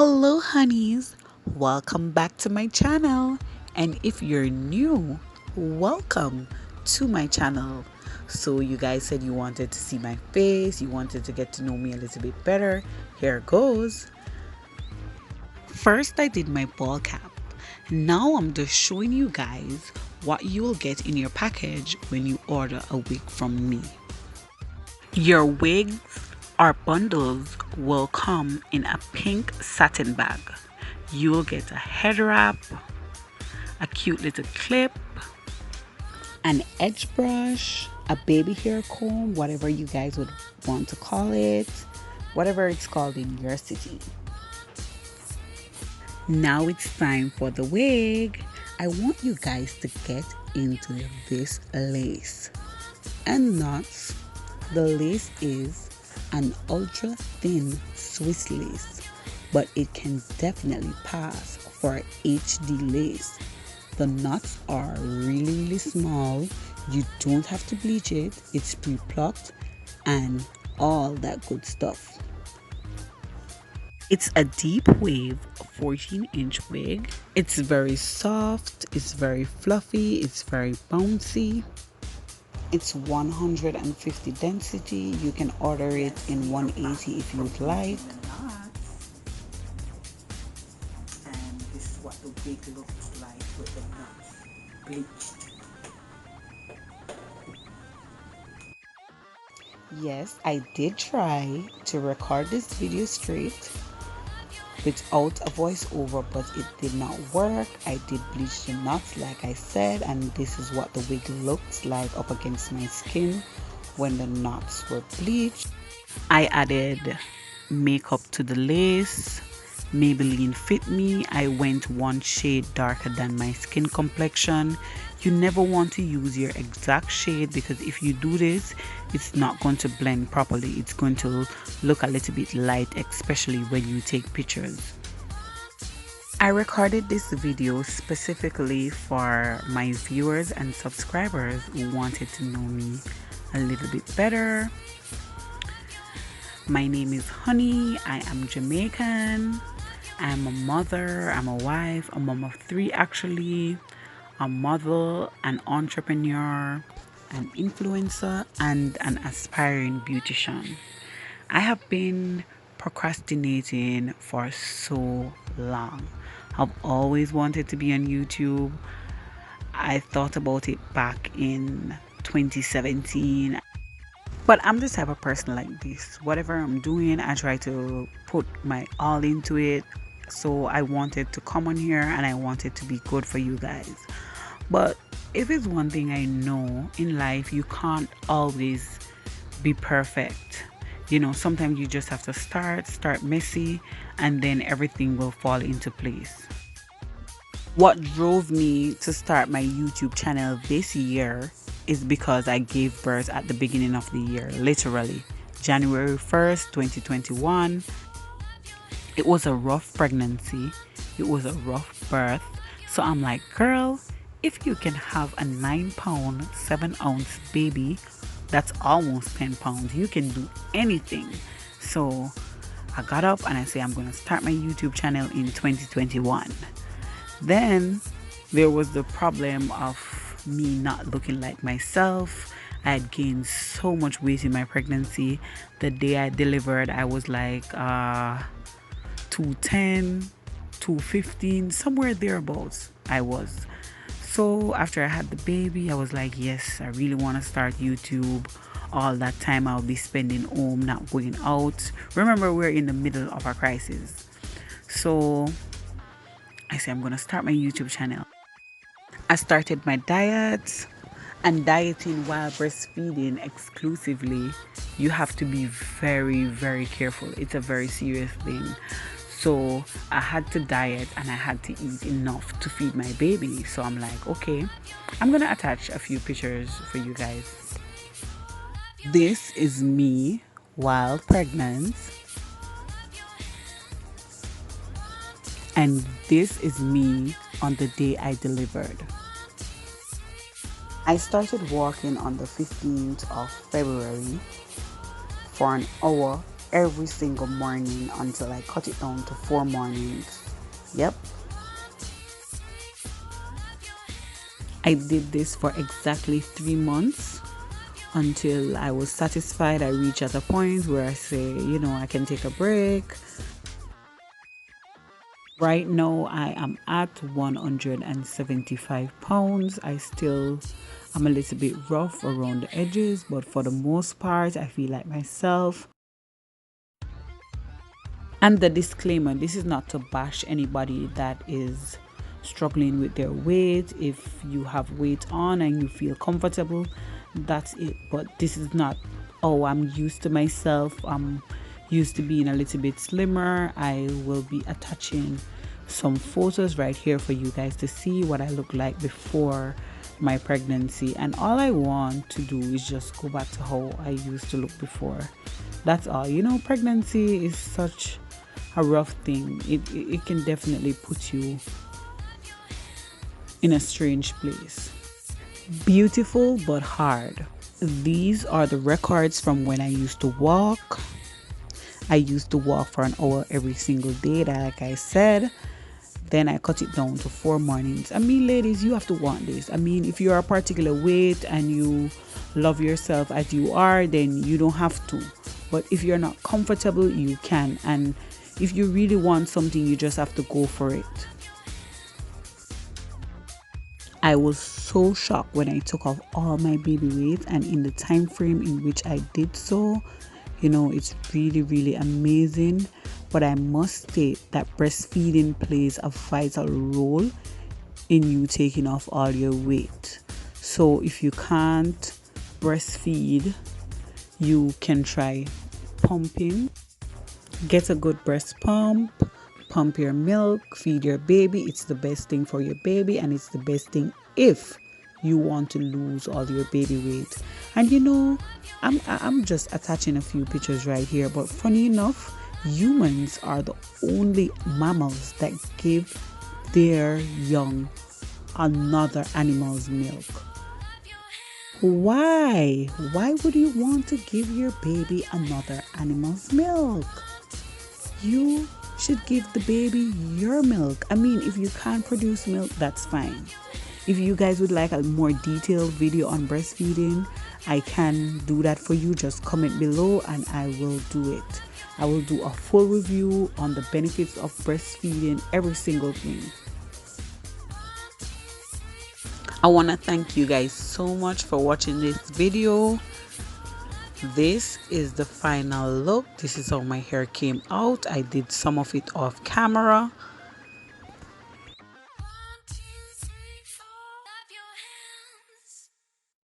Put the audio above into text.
Hello, honeys. Welcome back to my channel. And if you're new, welcome to my channel. So, you guys said you wanted to see my face, you wanted to get to know me a little bit better. Here goes. First, I did my ball cap. Now, I'm just showing you guys what you will get in your package when you order a wig from me. Your wigs or bundles will come in a pink satin bag. You will get a head wrap, a cute little clip, an edge brush, a baby hair comb, whatever you guys would want to call it, whatever it's called in your city. Now it's time for the wig. I want you guys to get into this lace and knots. The lace is an ultra thin Swiss lace, but it can definitely pass for HD lace. The knots are really small. You don't have to bleach it. It's pre-plucked and all that good stuff. It's a deep wave 14-inch wig. It's very soft, it's very fluffy, it's very bouncy. It's 150 density. You can order it in 180 if you'd like. And this is what the wig looks like with the knots bleached. Yes, I did try to record this video straight without a voiceover, but it did not work. I did bleach the knots like I said, and this is what the wig looks like up against my skin when the knots were bleached. I added makeup to the lace. Maybelline Fit Me. I went one shade darker than my skin complexion. You never want to use your exact shade, because if you do this, it's not going to blend properly. It's going to look a little bit light, especially when you take pictures. I recorded this video specifically for my viewers and subscribers who wanted to know me a little bit better. My name is Honey. I am Jamaican. I'm a mother, I'm a wife, a mom of 3 actually, a model, an entrepreneur, an influencer, and an aspiring beautician. I have been procrastinating for so long. I've always wanted to be on YouTube. I thought about it back in 2017. But I'm the type of person like this. Whatever I'm doing, I try to put my all into it. So I wanted to come on here and I wanted to be good for you guys. But if it's one thing I know in life, you can't always be perfect. Sometimes you just have to start messy, and then everything will fall into place. What drove me to start my YouTube channel this year is because I gave birth at the beginning of the year, literally January 1st, 2021. It was a rough pregnancy. It was a rough birth. So I'm like, girl, if you can have a 9-pound, 7-ounce baby, that's almost 10 pounds. You can do anything. So I got up and I said, I'm going to start my YouTube channel in 2021. Then there was the problem of me not looking like myself. I had gained so much weight in my pregnancy. The day I delivered, I was like 210, 215, somewhere thereabouts I was. So after I had the baby, I was like, yes, I really want to start YouTube. All that time I'll be spending home, not going out. Remember, we're in the middle of a crisis. So I said, I'm going to start my YouTube channel. I started my diet, and dieting while breastfeeding exclusively, you have to be very careful. It's a very serious thing. So I had to diet and I had to eat enough to feed my baby. So I'm like, okay, I'm going to attach a few pictures for you guys. This is me while pregnant. And this is me on the day I delivered. I started walking on the 15th of February for an hour every single morning until I cut it down to 4 mornings. Yep. I did this for exactly 3 months until I was satisfied. I reached at a point where I say, I can take a break. Right now, I am at 175 pounds. I still am a little bit rough around the edges, but for the most part, I feel like myself. And the disclaimer, this is not to bash anybody that is struggling with their weight. If you have weight on and you feel comfortable, that's it. But this is not, oh, I'm used to myself. I'm used to being a little bit slimmer. I will be attaching some photos right here for you guys to see what I look like before my pregnancy. And all I want to do is just go back to how I used to look before. That's all. Pregnancy is such a rough thing. It can definitely put you in a strange place. Beautiful but hard. These are the records from when I used to walk. I used to walk for an hour every single day, like I said. Then I cut it down to 4 mornings. I mean, ladies, you have to want this. I mean, if you're a particular weight and you love yourself as you are, then you don't have to. But if you're not comfortable, you can. And if you really want something, you just have to go for it. I was so shocked when I took off all my baby weight, and in the time frame in which I did so, it's really, really amazing. But I must state that breastfeeding plays a vital role in you taking off all your weight. So if you can't breastfeed, you can try pumping. Get a good breast pump your milk, feed your baby. It's the best thing for your baby, and it's the best thing if you want to lose all your baby weight. And I'm just attaching a few pictures right here, but funny enough, humans are the only mammals that give their young another animal's milk. Why would you want to give your baby another animal's milk? You should give the baby your milk. I mean, if you can't produce milk, that's fine. If you guys would like a more detailed video on breastfeeding, I can do that for you. Just comment below and I will do it. I will do a full review on the benefits of breastfeeding, every single thing. I want to thank you guys so much for watching this video. This is the final look. This is how my hair came out. I did some of it off camera.